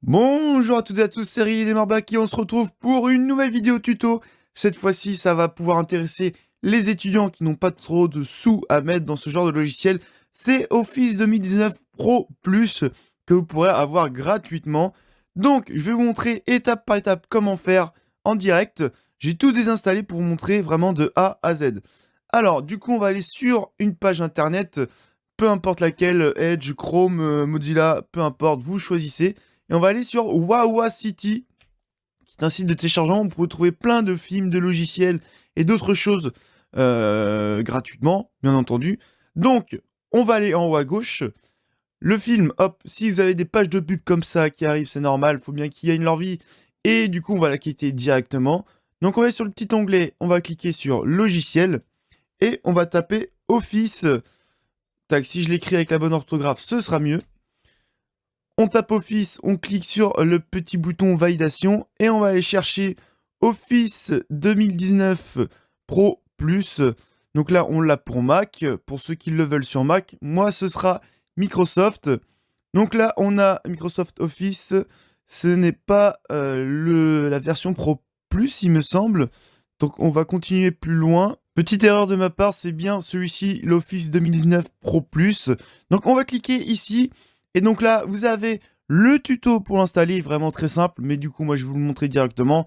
Bonjour à toutes et à tous, c'est Riel et Marbaki, on se retrouve pour une nouvelle vidéo tuto. Cette fois-ci, ça va pouvoir intéresser les étudiants qui n'ont pas trop de sous à mettre dans ce genre de logiciel. C'est Office 2019 Pro Plus que vous pourrez avoir gratuitement. Donc, je vais vous montrer étape par étape comment faire en direct. J'ai tout désinstallé pour vous montrer vraiment de A à Z. Alors, du coup, on va aller sur une page internet, peu importe laquelle, Edge, Chrome, Mozilla, peu importe, vous choisissez. Et on va aller sur Wawa City, qui est un site de téléchargement où vous pouvez trouver plein de films, de logiciels et d'autres choses gratuitement, bien entendu. Donc, on va aller en haut à gauche. Le film, hop, si vous avez des pages de pub comme ça qui arrivent, c'est normal, il faut bien qu'ils gagnent leur vie. Et du coup, on va la quitter directement. Donc, on va sur le petit onglet, on va cliquer sur Logiciel et on va taper Office. Tac, si je l'écris avec la bonne orthographe, ce sera mieux. On tape Office, on clique sur le petit bouton validation et on va aller chercher Office 2019 Pro Plus. Donc là, on l'a pour Mac. Pour ceux qui le veulent sur Mac, moi, ce sera Microsoft. Donc là, on a Microsoft Office. Ce n'est pas la version Pro Plus, il me semble. Donc on va continuer plus loin. Petite erreur de ma part, c'est bien celui-ci, l'Office 2019 Pro Plus. Donc on va cliquer ici. Et donc là, vous avez le tuto pour l'installer, vraiment très simple. Mais du coup, moi, je vais vous le montrer directement.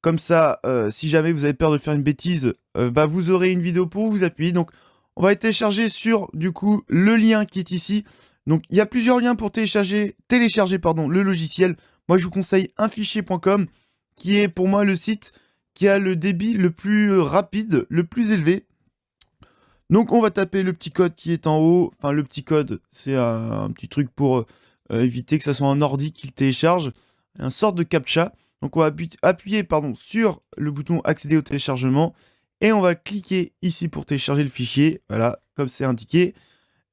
Comme ça, si jamais vous avez peur de faire une bêtise, vous aurez une vidéo pour vous appuyer. Donc on va télécharger sur, du coup, le lien qui est ici. Donc il y a plusieurs liens pour télécharger le logiciel. Moi, je vous conseille unfichier.com, qui est pour moi le site qui a le débit le plus rapide, le plus élevé. Donc on va taper le petit code qui est en haut. Enfin, le petit code, c'est un petit truc pour éviter que ça soit un ordi qui le télécharge. Un sorte de captcha. Donc on va appuyer sur le bouton accéder au téléchargement. Et on va cliquer ici pour télécharger le fichier. Voilà, comme c'est indiqué.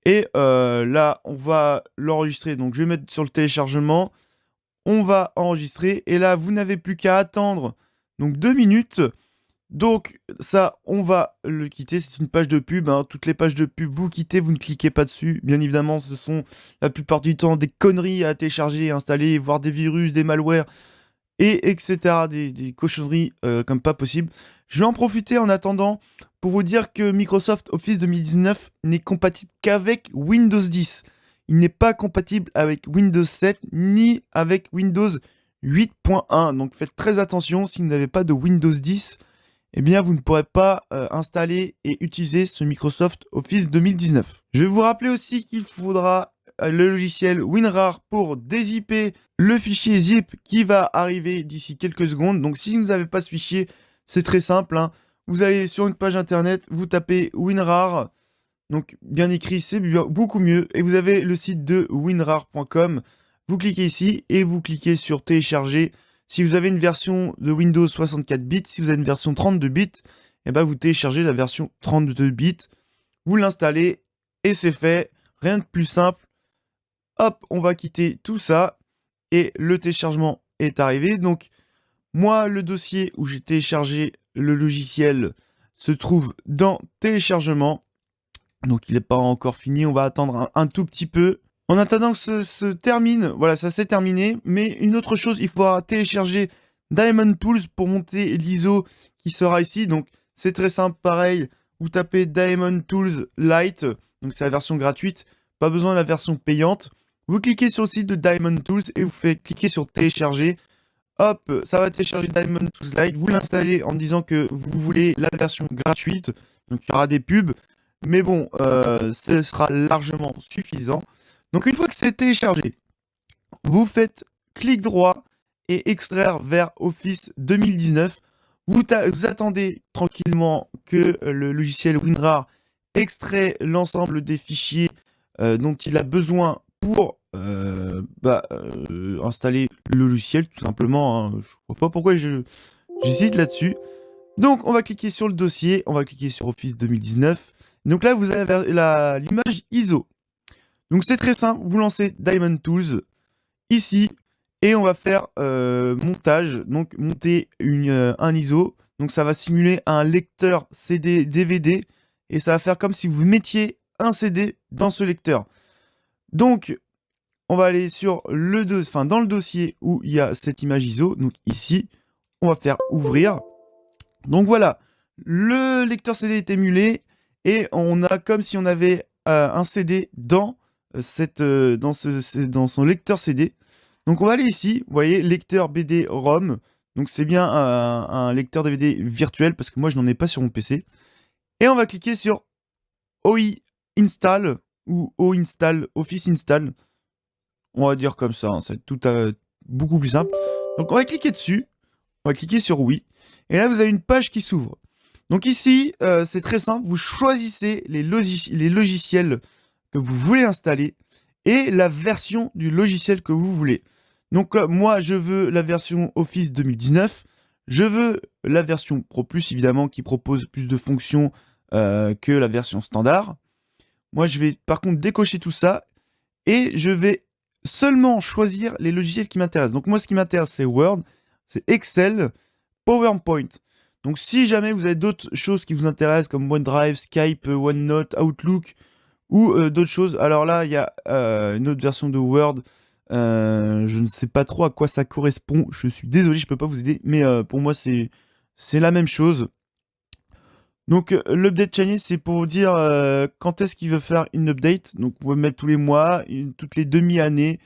Et là, on va l'enregistrer. Donc je vais mettre sur le téléchargement. On va enregistrer. Et là, vous n'avez plus qu'à attendre donc 2 minutes. Donc ça, on va le quitter, c'est une page de pub, hein. Toutes les pages de pub, vous quittez, vous ne cliquez pas dessus. Bien évidemment, ce sont la plupart du temps des conneries à télécharger, installer, voire des virus, des malwares, et etc. Des cochonneries comme pas possible. Je vais en profiter en attendant pour vous dire que Microsoft Office 2019 n'est compatible qu'avec Windows 10. Il n'est pas compatible avec Windows 7 ni avec Windows 8.1. Donc faites très attention si vous n'avez pas de Windows 10. Eh bien, vous ne pourrez pas installer et utiliser ce Microsoft Office 2019. Je vais vous rappeler aussi qu'il faudra le logiciel WinRAR pour dézipper le fichier zip qui va arriver d'ici quelques secondes. Donc, si vous n'avez pas ce fichier, c'est très simple, hein. Vous allez sur une page internet, vous tapez WinRAR, donc bien écrit, c'est beaucoup mieux. Et vous avez le site de winrar.com. Vous cliquez ici et vous cliquez sur télécharger. Si vous avez une version de Windows 64 bits, si vous avez une version 32 bits, vous téléchargez la version 32 bits, vous l'installez et c'est fait. Rien de plus simple. Hop, on va quitter tout ça et le téléchargement est arrivé. Donc, moi, le dossier où j'ai téléchargé le logiciel se trouve dans téléchargement. Donc, il n'est pas encore fini. On va attendre un tout petit peu. En attendant que ça se termine, voilà, ça s'est terminé. Mais une autre chose, il faudra télécharger Diamond Tools pour monter l'ISO qui sera ici. Donc, c'est très simple, pareil. Vous tapez Diamond Tools Lite, donc c'est la version gratuite. Pas besoin de la version payante. Vous cliquez sur le site de Diamond Tools et vous faites cliquer sur télécharger. Hop, ça va télécharger Diamond Tools Lite. Vous l'installez en disant que vous voulez la version gratuite. Donc, il y aura des pubs. Mais bon, ce sera largement suffisant. Donc une fois que c'est téléchargé, vous faites clic droit et extraire vers Office 2019. Vous attendez tranquillement que le logiciel WinRAR extrait l'ensemble des fichiers dont il a besoin pour installer le logiciel, tout simplement, hein. Je ne vois pas pourquoi j'hésite là-dessus. Donc on va cliquer sur le dossier, on va cliquer sur Office 2019. Donc là, vous avez l'image ISO. Donc c'est très simple, vous lancez Diamond Tools ici et on va faire montage, donc monter un ISO. Donc ça va simuler un lecteur CD DVD et ça va faire comme si vous mettiez un CD dans ce lecteur. Donc on va aller sur le dans le dossier où il y a cette image ISO. Donc ici, on va faire ouvrir. Donc voilà, le lecteur CD est émulé et on a comme si on avait un CD dans dans son lecteur CD. Donc on va aller ici, vous voyez, lecteur BD-ROM. Donc c'est bien un lecteur DVD virtuel parce que moi je n'en ai pas sur mon PC. Et on va cliquer sur OI Install ou O Install, Office Install. On va dire comme ça, hein, c'est tout beaucoup plus simple. Donc on va cliquer dessus, on va cliquer sur oui. Et là vous avez une page qui s'ouvre. Donc ici, c'est très simple, vous choisissez les logiciels que vous voulez installer et la version du logiciel que vous voulez. Donc moi, je veux la version Office 2019, je veux la version Pro Plus, évidemment, qui propose plus de fonctions que la version standard. Moi, je vais par contre décocher tout ça et je vais seulement choisir les logiciels qui m'intéressent. Donc moi, ce qui m'intéresse, c'est Word, c'est Excel, PowerPoint. Donc si jamais vous avez d'autres choses qui vous intéressent, comme OneDrive, Skype, OneNote, Outlook, ou d'autres choses, alors là, il y a une autre version de Word. Je ne sais pas trop à quoi ça correspond. Je suis désolé, je ne peux pas vous aider, mais pour moi, c'est la même chose. Donc l'update channel, c'est pour vous dire quand est-ce qu'il veut faire une update. Donc vous pouvez mettre tous les mois, toutes les demi-années.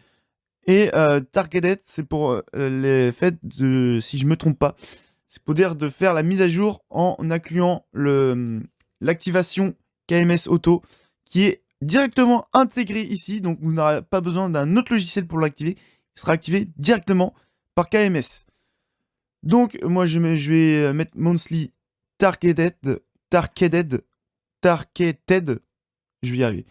Et targeted, c'est pour les faits de, si je me trompe pas, c'est pour dire de faire la mise à jour en incluant l'activation KMS Auto qui est directement intégré ici. Donc vous n'aurez pas besoin d'un autre logiciel pour l'activer. Il sera activé directement par KMS. Donc moi je vais mettre monthly targeted. Je vais y arriver.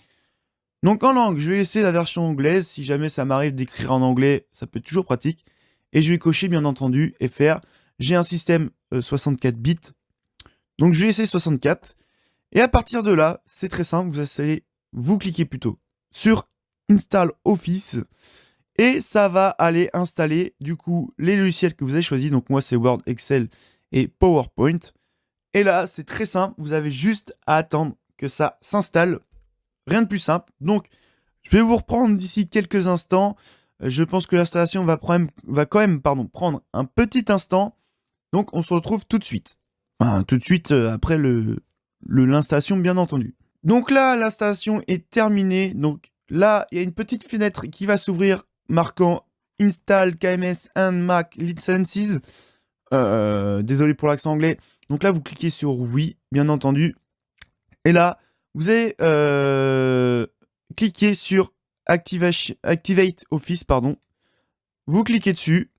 Donc en langue, je vais laisser la version anglaise. Si jamais ça m'arrive d'écrire en anglais, ça peut être toujours pratique. Et je vais cocher bien entendu et faire. J'ai un système 64 bits. Donc je vais laisser 64. Et à partir de là, c'est très simple. Vous cliquez plutôt sur Install Office. Et ça va aller installer du coup les logiciels que vous avez choisis. Donc moi c'est Word, Excel et PowerPoint. Et là, c'est très simple. Vous avez juste à attendre que ça s'installe. Rien de plus simple. Donc, je vais vous reprendre d'ici quelques instants. Je pense que l'installation va quand même prendre un petit instant. Donc, on se retrouve tout de suite. Enfin, tout de suite après l'installation, bien entendu. Donc là, l'installation est terminée. Donc là, il y a une petite fenêtre qui va s'ouvrir marquant Install KMS and Mac Licenses. Désolé pour l'accent anglais. Donc là, vous cliquez sur oui, bien entendu. Et là, vous allez cliquer sur Activate Office, pardon. Vous cliquez dessus.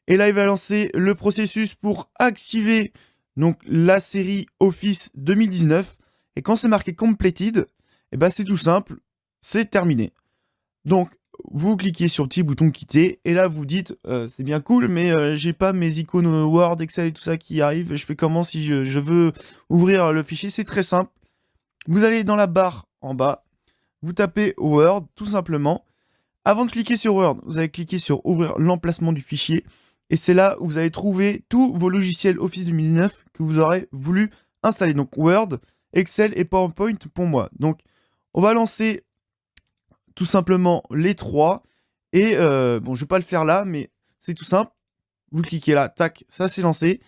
Et là, il va lancer le processus pour activer donc, la série Office 2019. Et quand c'est marqué Completed, eh ben, c'est tout simple, c'est terminé. Donc, vous cliquez sur le petit bouton quitter et là vous dites c'est bien cool mais j'ai pas mes icônes Word, Excel et tout ça qui arrivent. Je fais comment si je veux ouvrir le fichier? C'est très simple. Vous allez dans la barre en bas, vous tapez Word tout simplement. Avant de cliquer sur Word, vous allez cliquer sur ouvrir l'emplacement du fichier et c'est là où vous allez trouver tous vos logiciels Office 2019 que vous aurez voulu installer. Donc Word, Excel et PowerPoint pour moi. Donc on va lancer tout simplement les trois. Et bon, je vais pas le faire là, mais c'est tout simple. Vous cliquez là, tac, ça c'est lancé.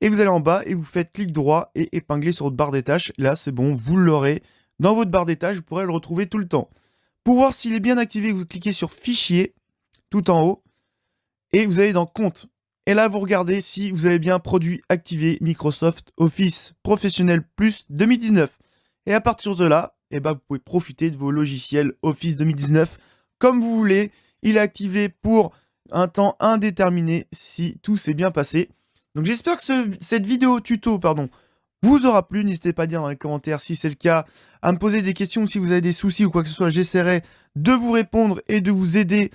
Et vous allez en bas et vous faites clic droit et épingler sur votre barre des tâches. Là, c'est bon, vous l'aurez dans votre barre des tâches. Vous pourrez le retrouver tout le temps. Pour voir s'il est bien activé, vous cliquez sur Fichier, tout en haut. Et vous allez dans Compte. Et là, vous regardez si vous avez bien produit activé Microsoft Office Professionnel Plus 2019. Et à partir de là, eh ben, vous pouvez profiter de vos logiciels Office 2019 comme vous voulez. Il est activé pour un temps indéterminé si tout s'est bien passé. Donc j'espère que cette vidéo tuto vous aura plu. N'hésitez pas à dire dans les commentaires si c'est le cas, à me poser des questions si vous avez des soucis ou quoi que ce soit. J'essaierai de vous répondre et de vous aider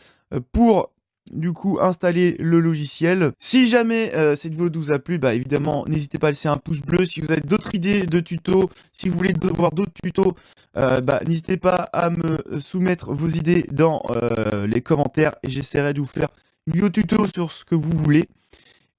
pour du coup installer le logiciel. Si jamais cette vidéo vous a plu, bah évidemment n'hésitez pas à laisser un pouce bleu. Si vous avez d'autres idées de tutos, si vous voulez voir d'autres tutos, bah n'hésitez pas à me soumettre vos idées dans les commentaires et j'essaierai de vous faire une vidéo tuto sur ce que vous voulez.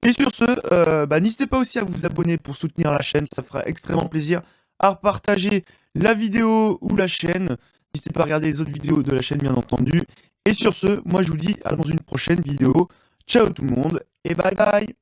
Et sur ce, bah, n'hésitez pas aussi à vous abonner pour soutenir la chaîne, ça fera extrêmement plaisir, à partager la vidéo ou la chaîne. N'hésitez pas à regarder les autres vidéos de la chaîne bien entendu. Et sur ce, moi je vous dis à dans une prochaine vidéo. Ciao tout le monde et bye bye.